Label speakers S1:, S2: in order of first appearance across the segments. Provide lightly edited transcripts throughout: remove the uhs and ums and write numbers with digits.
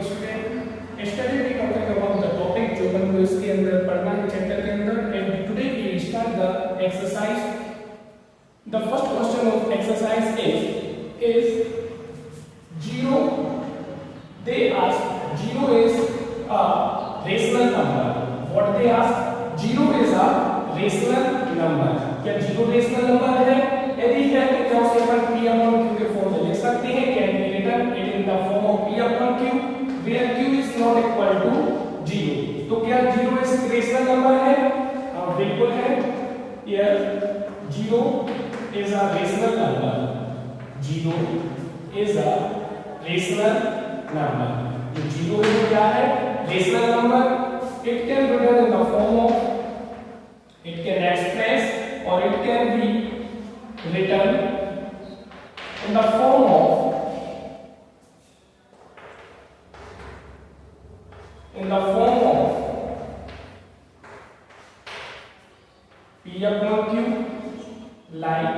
S1: Student yesterday we talking about the topic जो हमको इसके अंदर पढ़ना है चैप्टर के अंदर and today we start the exercise. The first question of exercise is zero. They ask zero is a rational number. What they ask? Zero is a rational number. क्या zero rational number है? यदि है तो क्या उसे अपन p upon q के form में लिख सकते हैं? Can be written it in the form of p upon q where q is not equal to 0. तो क्या 0 is rational number है? हाँ बिल्कुल है. Here 0 is a rational number. 0 is a rational number. तो 0 है क्या है? Rational number. It can be written in the form of, it can express or it can be written in the form of p upon q like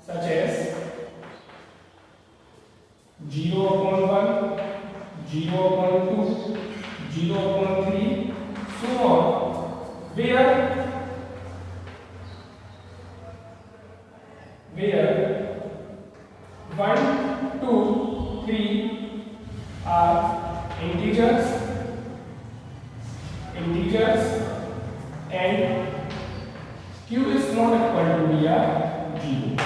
S1: such as 0 upon 1, 0 upon 2, 0 upon 3, so on, where 1, 2, 3 are integers and q is not equal to be a 0.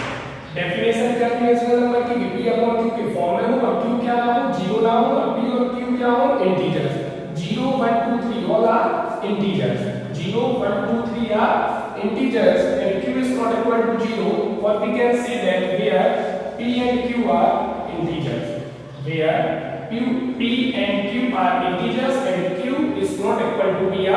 S1: Definition क्या थी rational number की? p upon q के form में हो और q क्या ना हो? 0 ना हो और p और q क्या हो? Integers. 0 1 2 3 all are integers. 0 1 2 3 are integers and q is not equal to 0, or we can say that where p and q are integers. Where p and q are integers and q is not equal to be a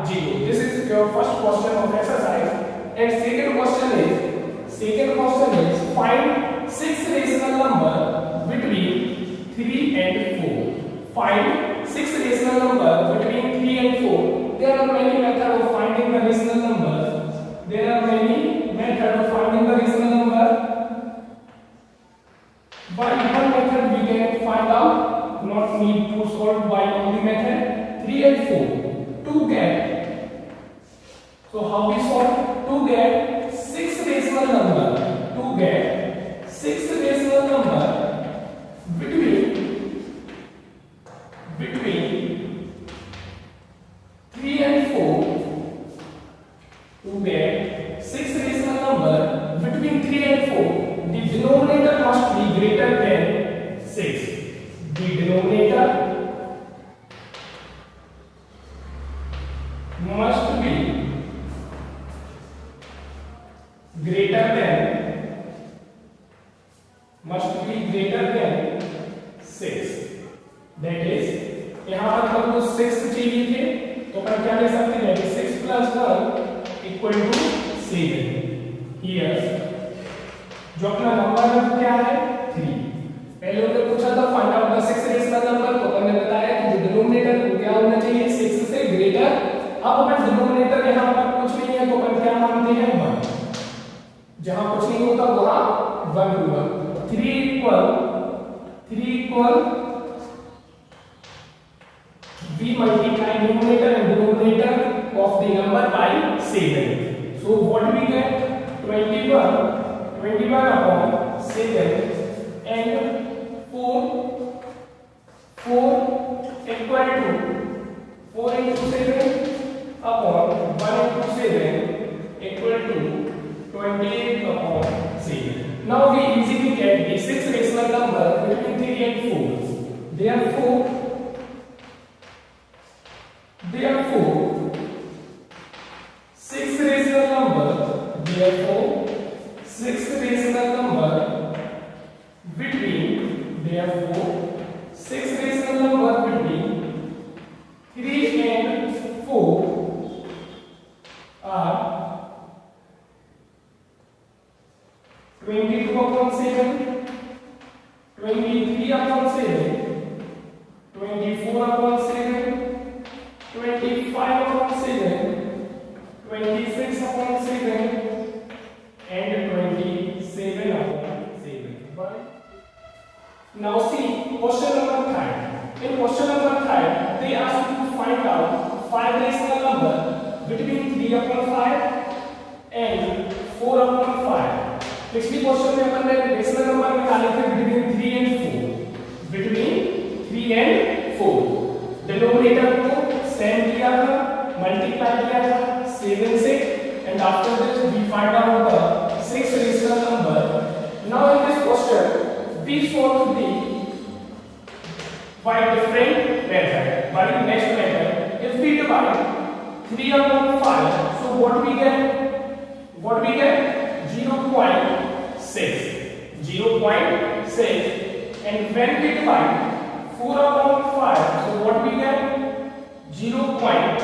S1: 0. This is your first question of exercise. And second question is find 6 rational number between 3 and 4. Find 6 rational number between 3 and 4. There are many methods of finding the rational number. By one method we can find out, not need to solve by only method. 3 and 4 to get. So how we solve? To get 6 rational number. To get 6 rational number between 3 and 4. To get 6 rational number between 3 and 4, the denominator must be greater than 6. The denominator must be greater than 6. That is, यहाँ पर हमको 6 चाहिए थे, तो अपन क्या ले सकते हैं? 6 plus 1 equal to 7. Here जो अपना नंबर है क्या है? 3. पहले उन्होंने पूछा था find out the 6 rational number, तो अपन ने बताया कि जो डिनोमिनेटर क्या होना चाहिए? 6 से ग्रेटर. अब अपन डिनोमिनेटर यहाँ पर कुछ नहीं है तो अपन क्या मानते हैं? 1. जहां कुछ नहीं होता वहां 1 होगा. 3 equal we multiply numerator and denominator of the number by 7. So what we get? 21 upon 7 and 4 equal to 4 into 7 upon 1 into 7 equal to 28 upon 7. Now we easily get the 6 rational number between 3 and 4. Therefore 6 rational number between 3 and 4 are 22 upon 7, 23 upon 7, 24 upon 7, 25 upon 7, 26 upon 7 and 27 upon 7. Now see question number 3. In question number 5, they ask you to find out 5 rational number between 3 upon 5 and 4 upon 5. पिछली question में अपन ने rational number निकाले थे between 3 and 4. Between 3 and 4. Denominator को same किया था, multiply किया था 7 से, and after this we find out the 6 rational number. Now in this question we solve the by different method. By the next method, if we divide 3 upon 5, so what we get? What we get? 0.6. 0.6. And when we divide 4 upon 5, so what we get? 0.8.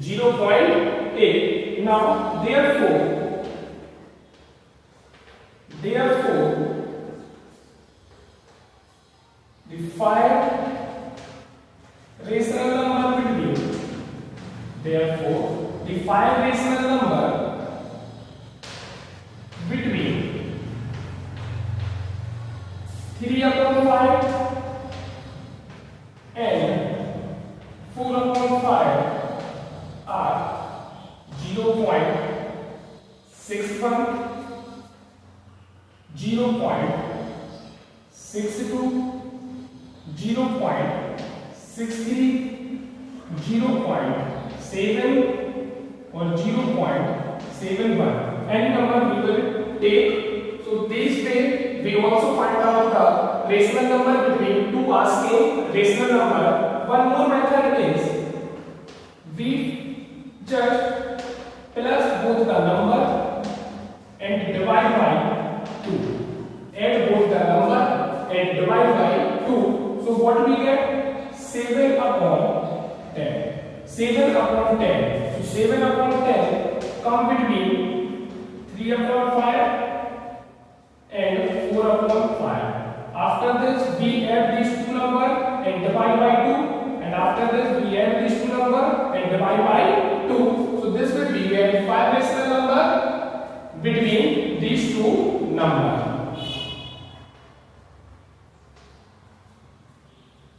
S1: 0.8. Now, therefore, the 5 rational number between, therefore, the 5 rational number between 3 upon 5 and 4 upon 5 are 0.61, 0.62, 0.63, 0.7 or 0.71. Any number we will take. So this way we also find out the rational number between two asking rational number. One more method is we just plus both the number and divide by 2. Add both the number and divide by 2. So what we get? 7 upon 10. 7 upon 10. So 7 upon 10 come between 3 upon 5 and 4 upon 5. After this we add these two numbers and divide by 2. And after this we add these two numbers and divide by 2. So this will be we have 5 rational number between these two numbers.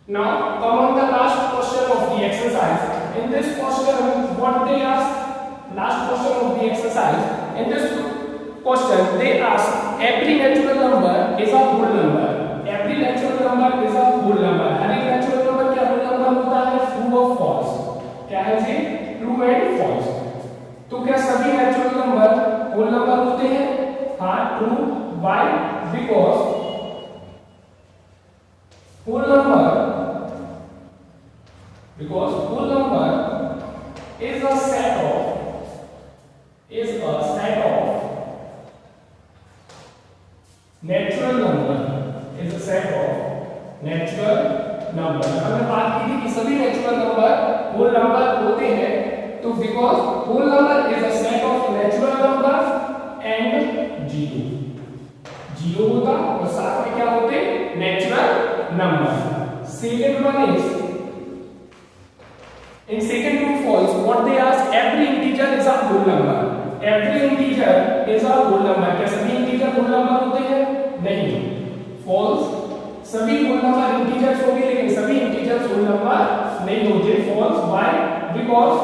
S1: Now come on the last question of the exercise. In this question, what they ask? Last question of the exercise. In this question, they ask every natural number is a whole number. Every natural number is a whole number. हर एक natural number क्या whole number होता है? True or false? क्या है जी? True and false. तो क्या सभी natural number whole number होते हैं? हाँ, true. Why? Because whole number is a set of natural number. Is a set of natural number. हमने बात की थी कि सभी natural number whole number होते हैं, तो because whole number is a set of natural number and zero होता और साथ में क्या होते? Natural number. Second one is in second true false, what they ask, every integer is a whole number. Every integer is a whole number. क्या सभी integer whole number होते हैं? नहीं. False. सभी whole number integers होंगे लेकिन सभी integers whole number नहीं होते. False. Why? Because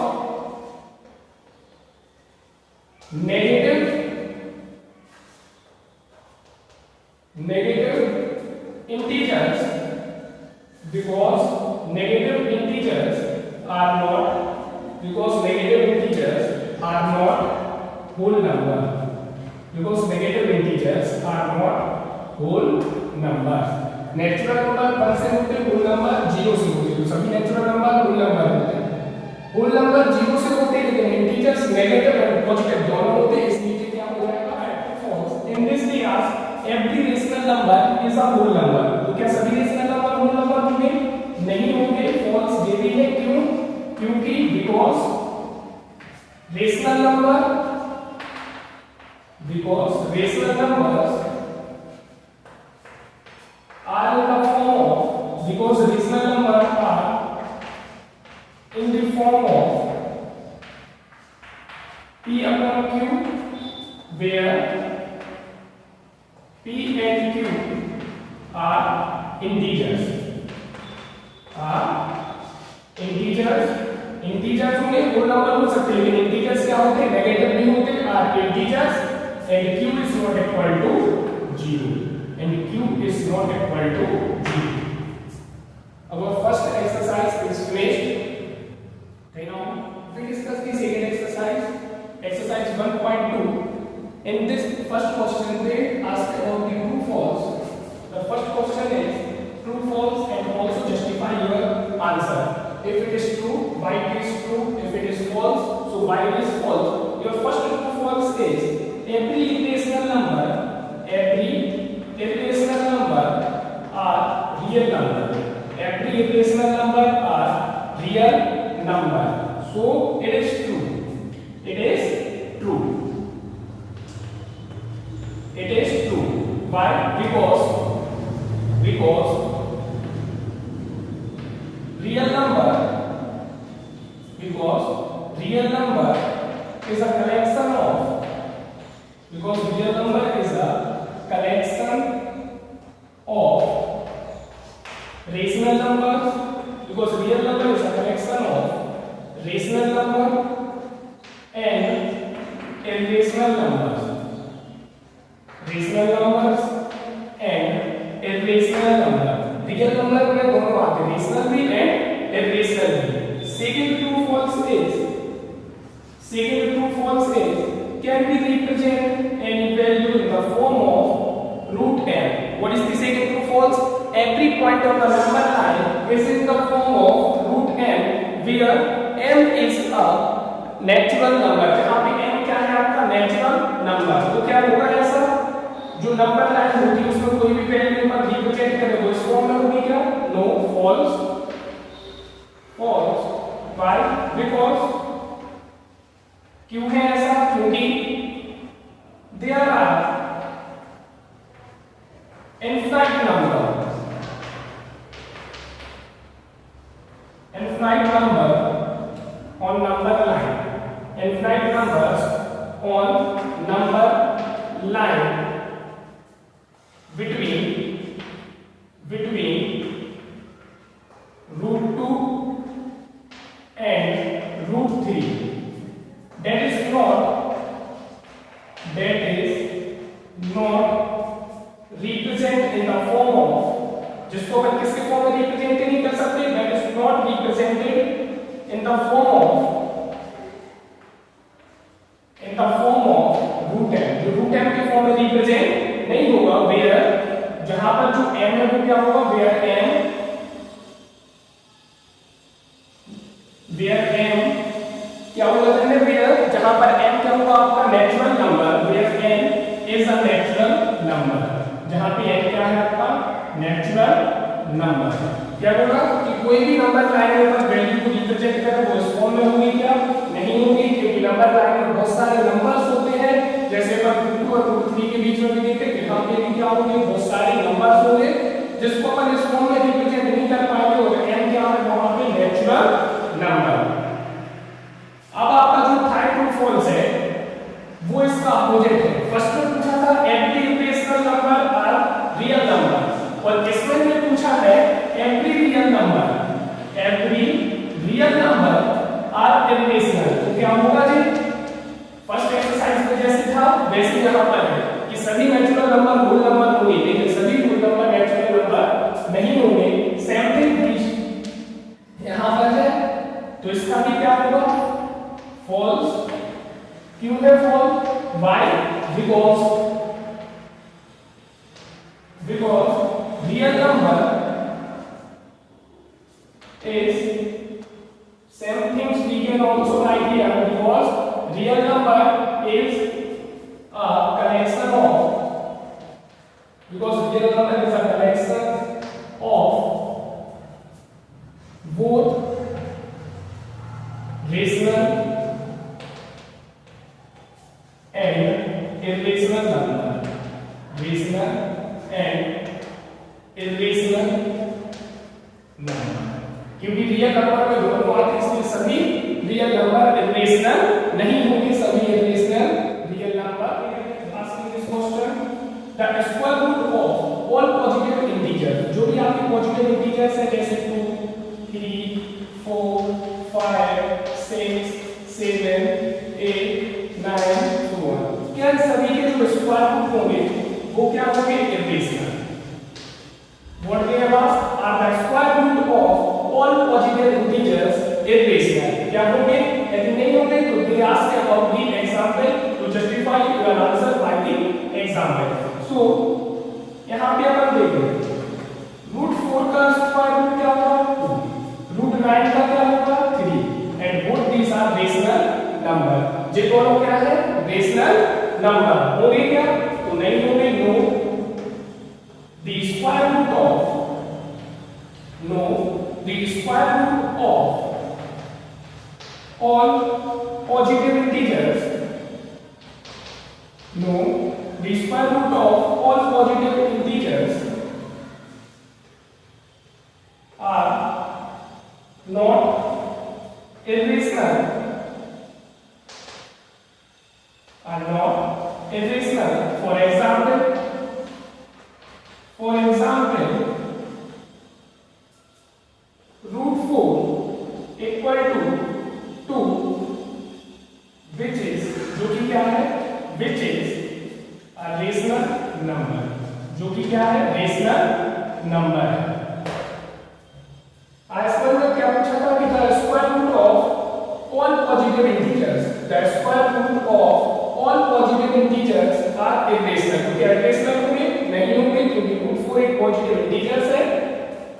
S1: negative integers are not whole number. Because negative integers are not whole numbers. Natural number 1 से होते हैं, whole number 0 से होते हैं. तो सभी natural number whole number होते हैं. Whole number 0 से होते हैं लेकिन integers negative and positive दोनों होते हैं. इसलिए क्या हो जाएगा? False. In this they ask every rational number is a whole number. तो क्या सभी rational number whole number होंगे? नहीं होंगे. False दे दी है. क्यों? क्योंकि because rational numbers are in the form of, because rational numbers are in the form of P upon Q, where P and Q are integers. Are integers, integers होंगे whole number हो सकते हैं, लेकिन integers क्या होते हैं, negative नहीं होते, are integers and q is not equal to 0 and q is not equal to 0. Our first exercise is finished. Then now we discuss the second exercise, exercise 1.2. In this first question they ask about the true false. The first question is true false and also justify your answer. If it is true, why it is true. If it is false, so why it is false. Your first true false is every irrational number are real number. Every irrational number are real number. So it is true. It is true. It is true. Why? Because real number is a collection of rational numbers, because real number is a collection of rational number and irrational numbers. Rational numbers and irrational numbers. Real number में दोनों आते हैं, rational भी and irrational भी. Second true false is can be represent any value in the form of root m. What is the second true false? Every point of the number line is in the form of root m, where m is a natural number. जहाँ पे m क्या है आपका natural number. तो क्या होगा ऐसा, जो नंबर लाइन होती है उसमें कोई भी वैल्यू पर रिप्रेजेंट करे वो इस फॉर्म में होगी क्या? No, false. Why? Because क्यों है ऐसा? क्योंकि there are infinite number on number line. Infinite numbers on number line between root 2 and root 3. That is not represent in the form of, जिसको अपन किसके फॉर्म में रिप्रेजेंट नहीं कर सकते, that is not represented in the form of root m. जो root m के form में represent नहीं होगा, where जहां पर जो m है वो क्या होगा, where m क्या होगा, where जहां पर m क्या होगा आपका natural number, where m is a natural number. जहां पे n क्या है आपका नेचुरल नंबर. क्या होगा कि कोई भी नंबर लाइन पर वैल्यू को रिप्रेजेंट करे वो इस फॉर्म में होगी क्या? नहीं होगी, क्योंकि नंबर लाइन में बहुत सारे नंबर्स होते हैं, जैसे अपन रूट 2 और रूट 3 के बीच में भी देखते हैं, यहाँ पे भी क्या होंगे, बहुत सारे नंबर्स होंगे जिसको अपन इस फॉर्म में रिप्रेजेंट नहीं कर पाएंगे, और n क्या है वहां पे नेचुरल नंबर. अब आपका जो थर्ड ट्रू फॉल्स है वो इसका अपोजिट है. फर्स्ट में पूछा था every irrational number are real number, और इसमें ने पूछा है every real number are irrational. तो क्या होगा जी, फर्स्ट एक्सरसाइज में जैसे था वैसे यहां पर है कि सभी नेचुरल नंबर होल नंबर होंगे, लेकिन सभी होल नंबर नेचुरल नंबर नहीं होंगे. सेम थिंग यहां पर है, तो इसका भी क्या होगा, false. क्यों है false? Why? Because real number is same things we can also write here, because real number is a collection of, because real number is a collection of both rational and irrational number. Rational and irrational number. क्योंकि real number में दोनों आते हैं, इसलिए सभी real number irrational नहीं होंगे, सभी irrational real number. Asking this question, the square root of all positive integers, जो भी आपके पॉजिटिव इंटीजर्स है जैसे 2, रूट 4 का स्क्वायर रूट क्या होगा 2, रूट 9 का क्या होगा 3 and both these are rational number. ये दोनों क्या है रेशनल नंबर। हो गए क्या तो नहीं हो गए no the square root of all positive integers no the square root of all positive integers are not irrational for example root 4 equal to 2 which is जो कि क्या है which is a rational number जो कि क्या है rational number है। आज पर में क्या पूछा था कि the square root of all positive integers are irrational तो क्या irrational होंगे नहीं होंगे क्योंकि root 4 एक पॉजिटिव इंटीजर्स है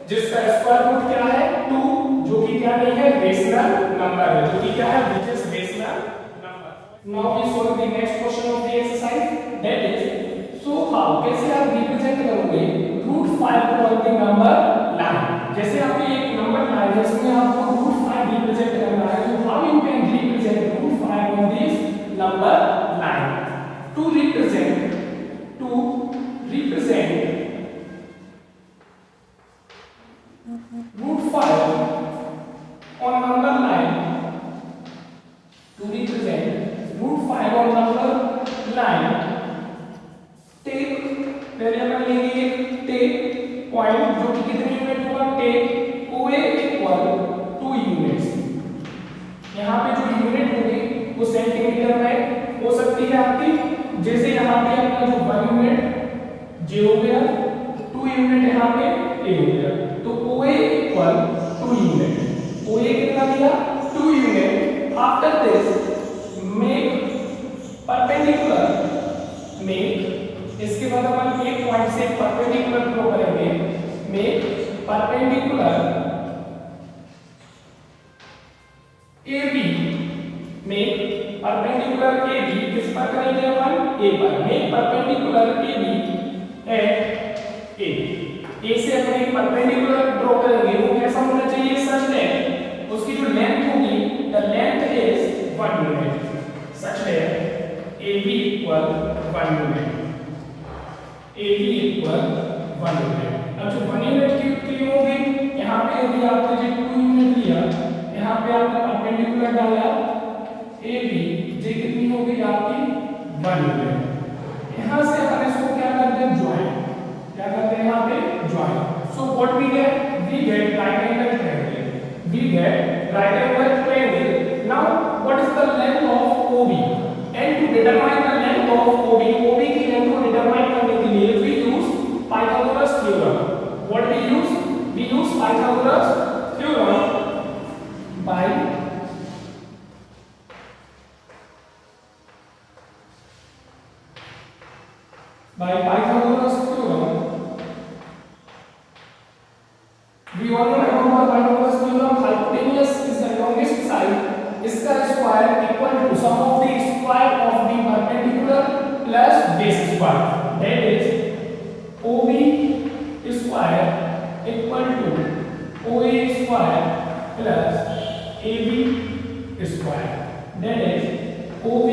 S1: जिसका स्क्वायर रूट क्या है 2 जो कि क्या नहीं है रेशनल नंबर है जो कि क्या है which is rational number। now we solve the next question of the exercise that is so how कैसे आप रिप्रेजेंट करोगे रूट 5 को ऑन द नंबर लाइन। जैसे आपको एक नंबर लाइन है इसमें आपको रूट 5 रिप्रेजेंट करना है तो how you can represent root 5 on this number line. To represent root 5 on number line to represent root 5 on number line take पहले अपन लेंगे take point जो कि कितने यूनिट होगा take OA equal 2 यूनिट्स। यहाँ पे जो यूनिट होगी वो सेंटीमीटर में हो सकती है आपकी। जैसे यहाँ पे अपना जो 1 यूनिट J हो गया 2 यूनिट यहाँ पे A हो गया तो OA equal 2 यूनिट। OA कितना दिया 2 unit. After this make perpendicular make इसके बाद अपन एक पॉइंट से परपेंडिकुलर ड्रॉ करेंगे। Make perpendicular AB make perpendicular AB किस पर करेंगे अपन A पर। Make perpendicular AB at A A से अपन एक परपेंडिकुलर ड्रॉ करेंगे वो कैसा होना चाहिए सच दैट उसकी जो लेंथ होगी the length is 1 unit such that AB equal 1 unit AB equal 1 unit. अब जो 1 यूनिट की कितनी होगी यहाँ पे यदि आपने जो 2 यूनिट लिया यहाँ पे आपने परपेंडिकुलर डाला AB जे कितनी होगी आपकी 1 यूनिट। यहाँ से अपन इसको क्या करते हैं ज्वाइन क्या करते हैं यहाँ पे join so what we get right angle triangle now what is the length of OB and to determine the length of OB की length को determine करने के लिए we use Pythagoras theorem। what we use Pythagoras theorem by Pythagoras theorem we all know about Pythagoras theorem hypotenuse is the longest side इसका square equal to sum of the square of the perpendicular plus base square that is OB square equal to OA square plus AB square that is OB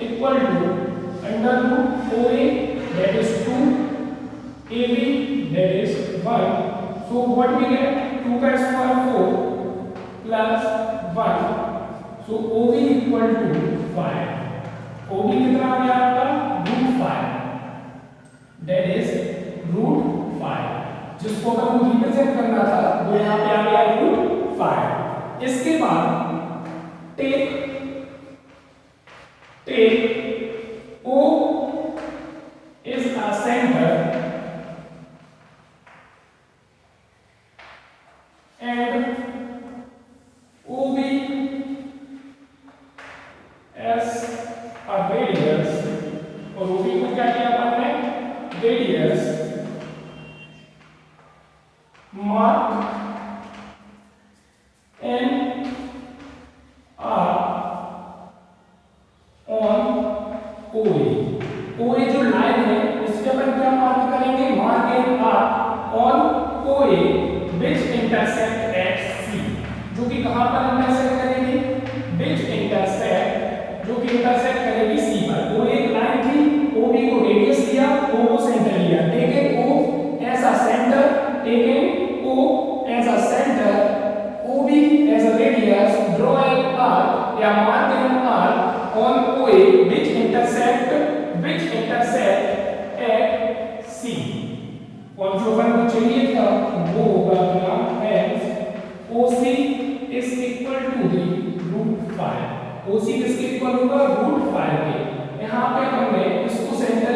S1: equal to under root OA that is 2 AB that is 1 so what we get 2 का square 4 plus 1 so OB equal to 5 OB कितना आ गया आपका root 5 that is root 5 जिसको हम represent करना था वो यहाँ पे आ गया root 5। इसके बाद take O is a center and OB as a radius और OB को क्या किया अपन ने radius mark an arc on OA। OA जो लाइन है उसके अपन क्या मार्क करेंगे, mark an arc on OA which intersect at C, जो कि कहां पर इंटरसेक्ट करेगी, which intersect, जो कि इंटरसेक्ट करेगी C पर। वो एक लाइन थी, OB को रेडियस दिया, O को सेंटर लिया, taken O as a center, taken O as a center, OB as a radius, draw an arc या mark an arc on OA which intersect at C। और जो अपन को चाहिए था वो होगा अपना hence OC is equal to the root 5। OC किसके इक्वल होगा, root 5 के। यहाँ पे हमने इसको सेंटर